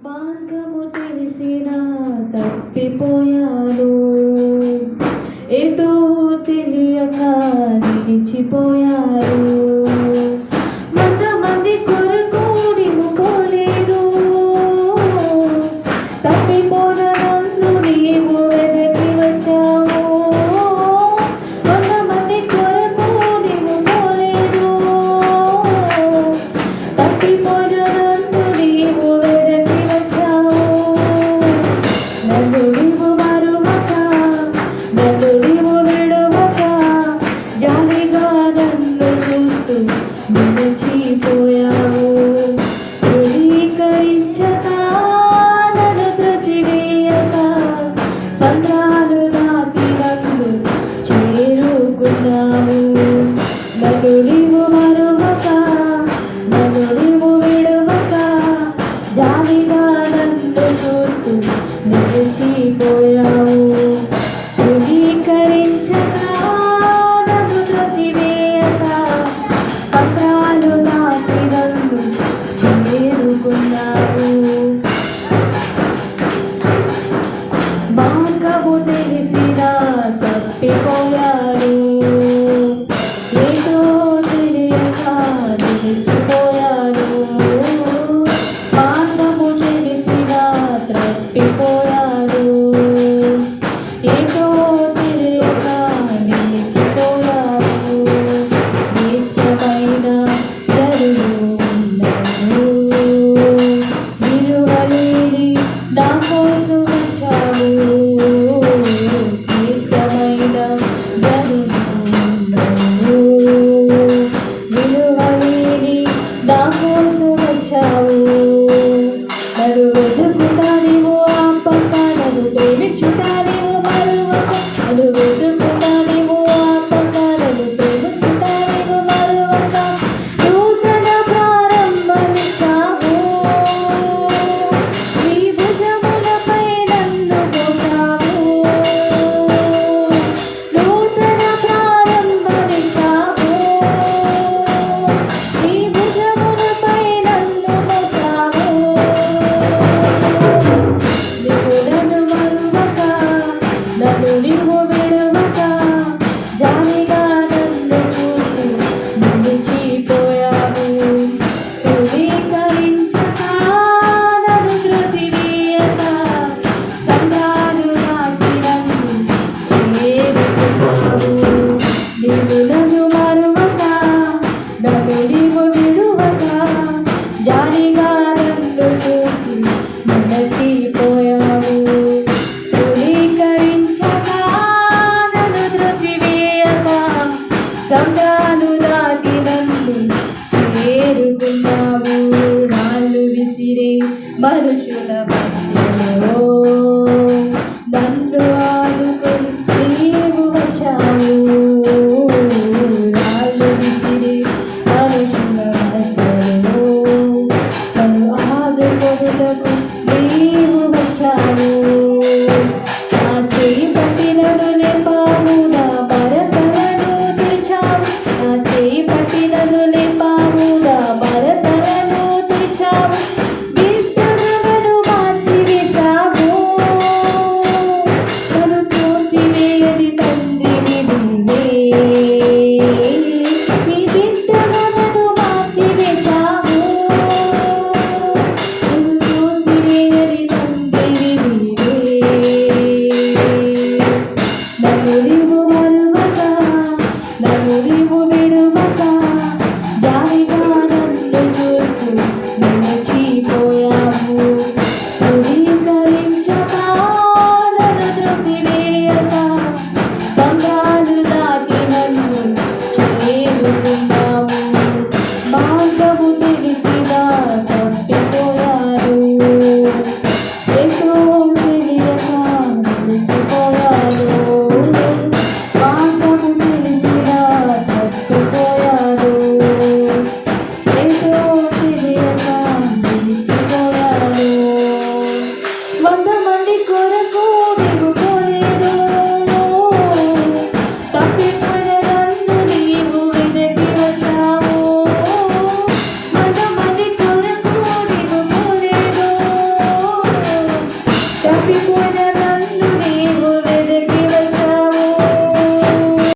మార్గము తెలిసిన తప్పిపోయాను, ఎటో తెలియక నిలిచిపోయాను. మంది కొరకు నీవు పోలేదు, తప్పిపోన నన్ను నీవు వెదకి వచ్చావు. మంది కొరకు నీవు పోలేదు, తప్పిపోన నన్ను నీవు వెదకి వచ్చావు. నన్ను నీవు మరువక, నన్ను నీవు విడువక, జాలిగా నన్ను చూస్తూ నిలిచిపోయావు. ధృవీకరించక, నన్ను త్రసివేయక, సంద్రాలు దాటి నన్ను చేరుకున్నావు. నన్ను నీవు మరువక, నన్ను నీవు విడువక, జాలిగా నన్ను చూస్తూ నిలిచిపోయావు. ధృవీకరించక, నన్ను త్రసివేయక, సంద్రాలు దాటి నన్ను చేరుకున్నావు. మార్గము తెలిసిన తప్పిపోయాను, ఏదో తెలియక నిలిచిపోయాను. మార్గము తెలిసిన తప్పిపోయాను, ఏదో తెలియక నిలిచిపోయాను. నిత్యమైన జరుగు ఉన్నాను, విలువలేని నా కోసం వచ్చావు. నిత్యమైన జరుగు ఉన్నాను, విలువలేని నా కోసం వచ్చావు. నన్ను వెతుకుతానివో ఆపక, నన్ను ప్రేమించుతానివో మరువక, నన్ను వెతుకుతానివో ఆపక, నన్ను ప్రేమించుతానివో మరువక, నూతన ప్రారంభమిచ్చావు. నీ భుజములపై నన్ను మోసావు, నూతన ప్రారంభమిచ్చావు. నీ భుజములపై నన్ను మోసావు. నీవు నన్ను మరువక, నన్ను నీవు విడువక, జాలిగా నన్ను చూస్తూ నిలిచిపోయావు. ధృవీకరించక, నన్ను త్రసివేయక, సంద్రాలు దాటి నన్ను చేరుకున్నావు. నీవు నన్ను మరువక, నన్ను నీవు విడువక, జాలిగా నన్ను చూస్తూ నిలిచిపోయావు. ధృవీకరించక, నన్ను త్రసివేయక, సంద్రాలు దాటి నన్ను చేరుకున్నావు. రాళ్ళు విసిరే మనుషుల మధ్యలో నన్ను ఆదుకొని నీవు వచ్చావు. రాళ్ళు విసిరే మనుషుల మధ్యలో నన్ను ఆదుకొనుటకు నీవు వచ్చావు. నా చేయి పట్టి నన్ను లేపావు, నా భరతలను తుడిచావు. నా చేయి పట్టి నన్ను లేపావు, నా భరతలను తుడిచావు. విత్తనలను మార్చివేశావు, నన్ను త్రోసివేయని తండ్రివి నీవే. నీ విత్తనలను మార్చివేశావు, నన్ను త్రోసివేయని నా